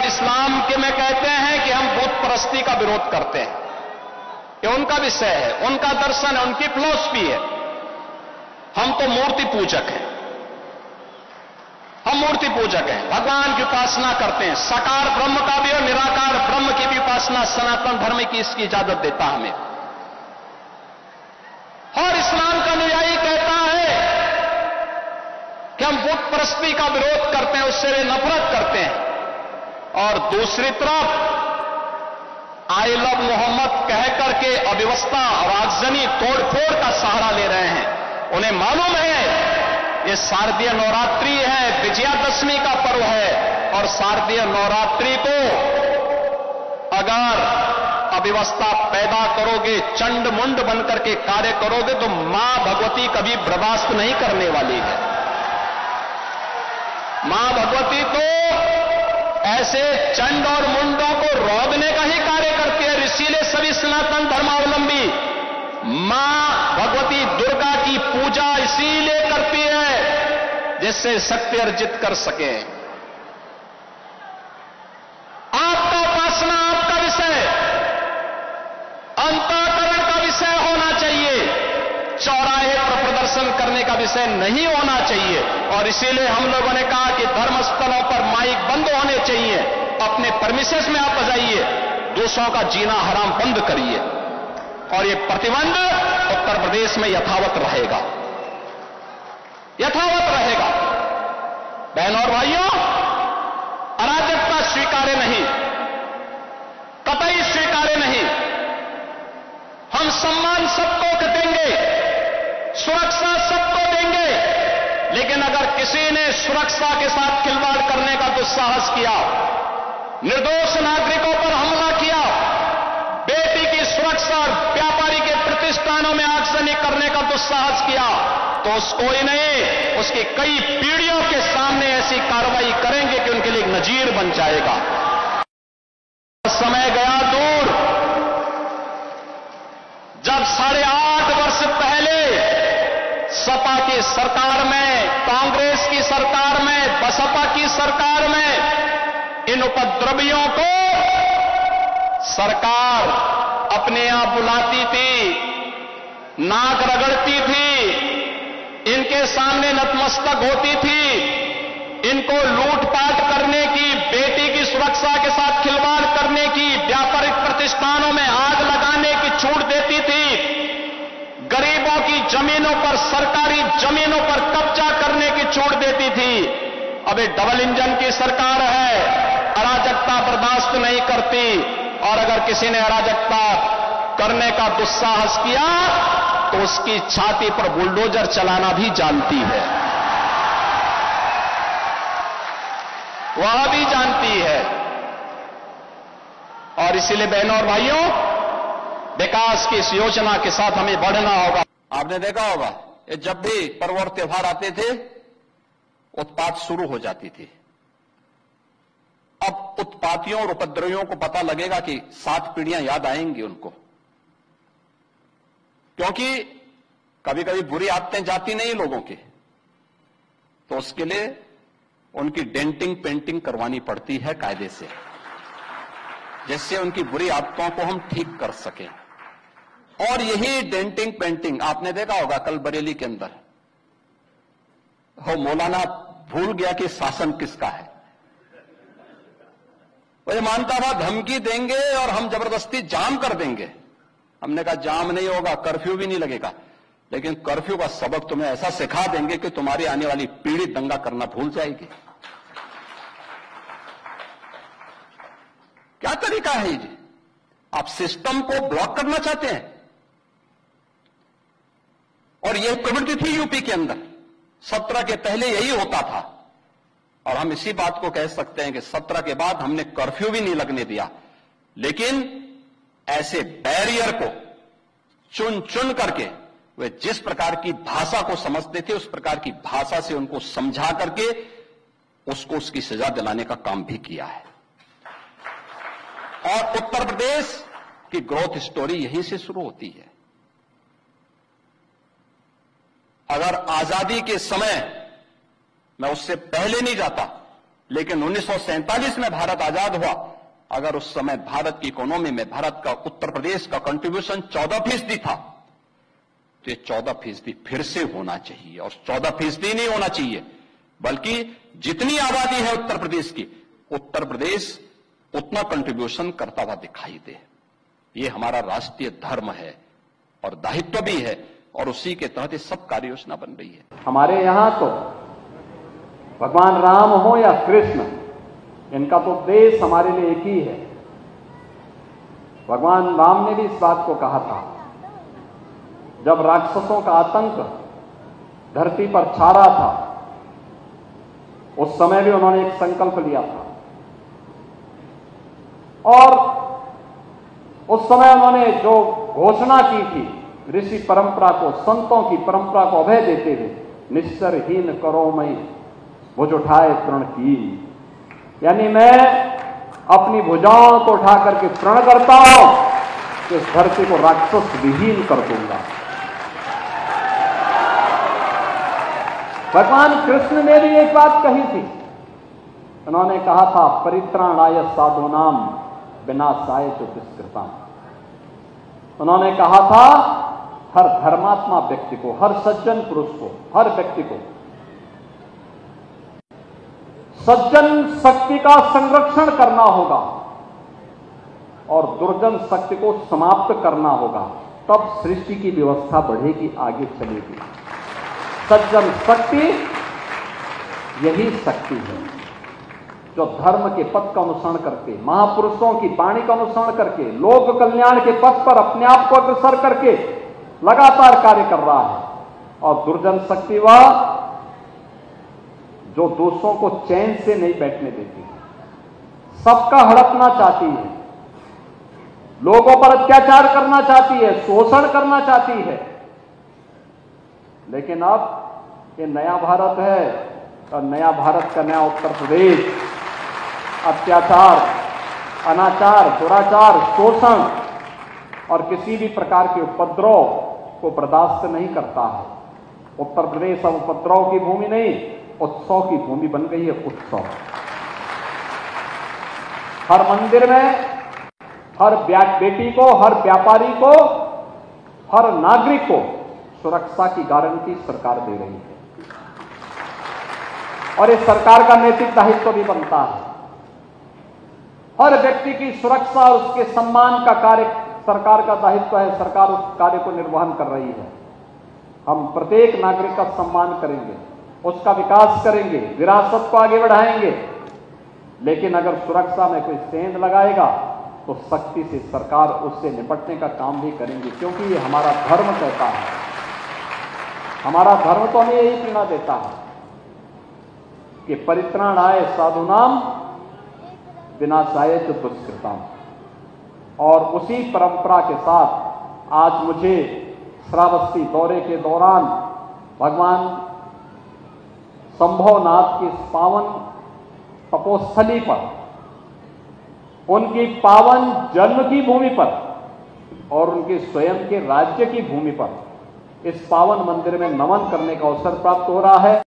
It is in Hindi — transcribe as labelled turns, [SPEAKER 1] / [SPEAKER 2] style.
[SPEAKER 1] अब इस्लाम के में कहते हैं कि हम बुत परस्ती का विरोध करते हैं, ये उनका विषय है, उनका दर्शन है, उनकी फिलॉसफी है। हम तो मूर्ति पूजक हैं, हम मूर्ति पूजक हैं, भगवान की उपासना करते हैं। साकार ब्रह्म का भी और निराकार ब्रह्म की भी उपासना सनातन धर्म की इसकी इजाजत देता हमें। और इस्लाम का अनुयायी कहता है कि हम बुत परस्ती का विरोध करते हैं, उससे वे नफरत करते हैं। और दूसरी तरफ आई लव मोहम्मद कह करके अव्यवस्था और आगजनी तोड़फोड़ का सहारा ले रहे हैं। उन्हें मालूम है ये शारदीय नवरात्रि है, विजयादशमी का पर्व है, और शारदीय नवरात्रि को अगर अव्यवस्था पैदा करोगे, चंड मुंड बनकर के कार्य करोगे, तो मां भगवती कभी बर्दाश्त नहीं करने वाली है। मां भगवती तो ऐसे चंड और मुंडों को रोकने का ही कार्य करती है। इसीलिए सभी सनातन धर्मावलंबी मां भगवती दुर्गा की पूजा इसीलिए करती है जिससे शक्ति अर्जित कर सके। आपका उपासना आपका विषय, अंतःकरण का विषय होना चाहिए, चौराहे पर प्रदर्शन करने का विषय नहीं होना चाहिए। और इसीलिए हम लोगों ने कहा कि धर्मस्थलों पर माइक बंद होने चाहिए, अपने परमिशंस में आप जाइए, दूसरों का जीना हराम बंद करिए। और ये प्रतिबंध उत्तर प्रदेश में यथावत रहेगा, यथावत रहेगा। बहनों और भाइयों, अराजकता स्वीकार्य नहीं, कतई स्वीकार्य नहीं। हम सम्मान सबको देंगे, सुरक्षा सबको देंगे, लेकिन अगर किसी ने सुरक्षा के साथ खिलवाड़ करने का दुस्साहस किया, निर्दोष नागरिकों पर हमला किया, बेटी की सुरक्षा और व्यापारी के प्रतिष्ठानों में आगजनी करने का दुस्साहस किया, तो उसको ही नहीं, उसकी कई पीढ़ियों के सामने ऐसी कार्रवाई करेंगे कि उनके लिए एक नजीर बन जाएगा। समय गया दूर जब 8.5 वर्ष पहले सपा की सरकार में, कांग्रेस की सरकार में, बसपा की सरकार में इन उपद्रवियों को सरकार अपने यहां बुलाती थी, नाक रगड़ती थी, इनके सामने नतमस्तक होती थी, इनको लूटपाट करने की, बेटी की सुरक्षा के साथ खिलवाड़ करने की, व्यापारिक प्रतिष्ठानों में आग लगाने की छूट देती थी, गरीबों की जमीनों पर, सरकारी जमीनों पर कब्जा करने की छूट देती थी। अब ये डबल इंजन की सरकार है, अराजकता बर्दाश्त नहीं करती, और अगर किसी ने अराजकता करने का दुस्साहस किया तो उसकी छाती पर बुलडोजर चलाना भी जानती है, वह भी जानती है। और इसीलिए बहनों और भाइयों, विकास की इस योजना के साथ हमें बढ़ना होगा। आपने देखा होगा, ये जब भी पर्व और त्योहार आते थे, उत्पात शुरू हो जाती थी। अब उत्पातियों और उपद्रवियों को पता लगेगा कि 7 पीढ़ियां याद आएंगी उनको, क्योंकि कभी कभी बुरी आदतें जाती नहीं लोगों की, तो उसके लिए उनकी डेंटिंग पेंटिंग करवानी पड़ती है कायदे से, जिससे उनकी बुरी आदतों को हम ठीक कर सकें। और यही डेंटिंग पेंटिंग आपने देखा होगा कल बरेली के अंदर, वो मौलाना भूल गया कि शासन किसका है। वो ये मानता था धमकी देंगे और हम जबरदस्ती जाम कर देंगे। हमने कहा जाम नहीं होगा, कर्फ्यू भी नहीं लगेगा, लेकिन कर्फ्यू का सबक तुम्हें ऐसा सिखा देंगे कि तुम्हारी आने वाली पीढ़ी दंगा करना भूल जाएगी। क्या तरीका है ये? आप सिस्टम को ब्लॉक करना चाहते हैं। और यह प्रवृत्ति थी यूपी के अंदर, 17 के पहले यही होता था। और हम इसी बात को कह सकते हैं कि 17 के बाद हमने कर्फ्यू भी नहीं लगने दिया, लेकिन ऐसे बैरियर को चुन चुन करके वे जिस प्रकार की भाषा को समझते थे, उस प्रकार की भाषा से उनको समझा करके उसको उसकी सजा दिलाने का काम भी किया है। और उत्तर प्रदेश की ग्रोथ स्टोरी यहीं से शुरू होती है। अगर आजादी के समय, मैं उससे पहले नहीं जाता, लेकिन 1947 में भारत आजाद हुआ, अगर उस समय भारत की इकोनॉमी में भारत का उत्तर प्रदेश का कंट्रीब्यूशन 14% था, तो ये 14% फिर से होना चाहिए। और 14% नहीं होना चाहिए, बल्कि जितनी आबादी है उत्तर प्रदेश की, उत्तर प्रदेश उतना कंट्रीब्यूशन करता हुआ दिखाई दे। ये हमारा राष्ट्रीय धर्म है और दायित्व भी है, और उसी के तहत ये सब कार्य योजना बन रही है।
[SPEAKER 2] हमारे यहां तो भगवान राम हो या कृष्ण, इनका तो देश हमारे लिए एक ही है। भगवान राम ने भी इस बात को कहा था, जब राक्षसों का आतंक धरती पर छा रहा था, उस समय भी उन्होंने एक संकल्प लिया था, और उस समय उन्होंने जो घोषणा की थी, ऋषि परंपरा को, संतों की परंपरा को अभय देते हुए, निस्सरहीन करो मई भुज उठाए प्रण की, यानी मैं अपनी भुजाओं को उठा करके प्रण करता हूं कि इस धरती को राक्षस विहीन कर दूंगा। भगवान कृष्ण ने भी एक बात कही थी, उन्होंने कहा था, परित्राणाय साधूनाम विनाशाय च दुष्कृताम। उन्होंने कहा था, हर धर्मात्मा व्यक्ति को, हर सज्जन पुरुष को, हर व्यक्ति को सज्जन शक्ति का संरक्षण करना होगा और दुर्जन शक्ति को समाप्त करना होगा, तब सृष्टि की व्यवस्था बढ़ेगी, आगे चलेगी। सज्जन शक्ति यही शक्ति है जो धर्म के पथ का अनुसरण करके, महापुरुषों की वाणी का अनुसरण करके, लोक कल्याण के पथ पर अपने आप को अग्रसर करके लगातार कार्य कर रहा है। और दुर्जन शक्ति वह जो दोषों को चैन से नहीं बैठने देती, सबका हड़पना चाहती है, लोगों पर अत्याचार करना चाहती है, शोषण करना चाहती है। लेकिन अब ये नया भारत है, और नया भारत का नया उत्तर प्रदेश अत्याचार, अनाचार, दुराचार, शोषण और किसी भी प्रकार के उपद्रव को बर्दाश्त नहीं करता है। उत्तर प्रदेश अब उपद्रव की भूमि नहीं, उत्सव की भूमि बन गई है। उत्सव, हर मंदिर में हर बेटी को, हर व्यापारी को, हर नागरिक को सुरक्षा की गारंटी सरकार दे रही है, और इस सरकार का नैतिक दायित्व भी बनता है। हर व्यक्ति की सुरक्षा और उसके सम्मान का कार्य सरकार का दायित्व है, सरकार उस कार्य को निर्वहन कर रही है। हम प्रत्येक नागरिक का सम्मान करेंगे, उसका विकास करेंगे, विरासत को आगे बढ़ाएंगे, लेकिन अगर सुरक्षा में कोई सेंध लगाएगा तो सख्ती से सरकार उससे निपटने का काम भी करेंगे, क्योंकि ये हमारा धर्म कहता है। हमारा धर्म तो हमें यही प्रेरणा देता है कि परित्राणाय साधूनाम विनाशाय च दुष्कृताम। और उसी परंपरा के साथ आज मुझे श्रावस्ती दौरे के दौरान भगवान शंभोनाथ की पावन तपोस्थली पर, उनकी पावन जन्म की भूमि पर और उनके स्वयं के राज्य की भूमि पर इस पावन मंदिर में नमन करने का अवसर प्राप्त हो रहा है।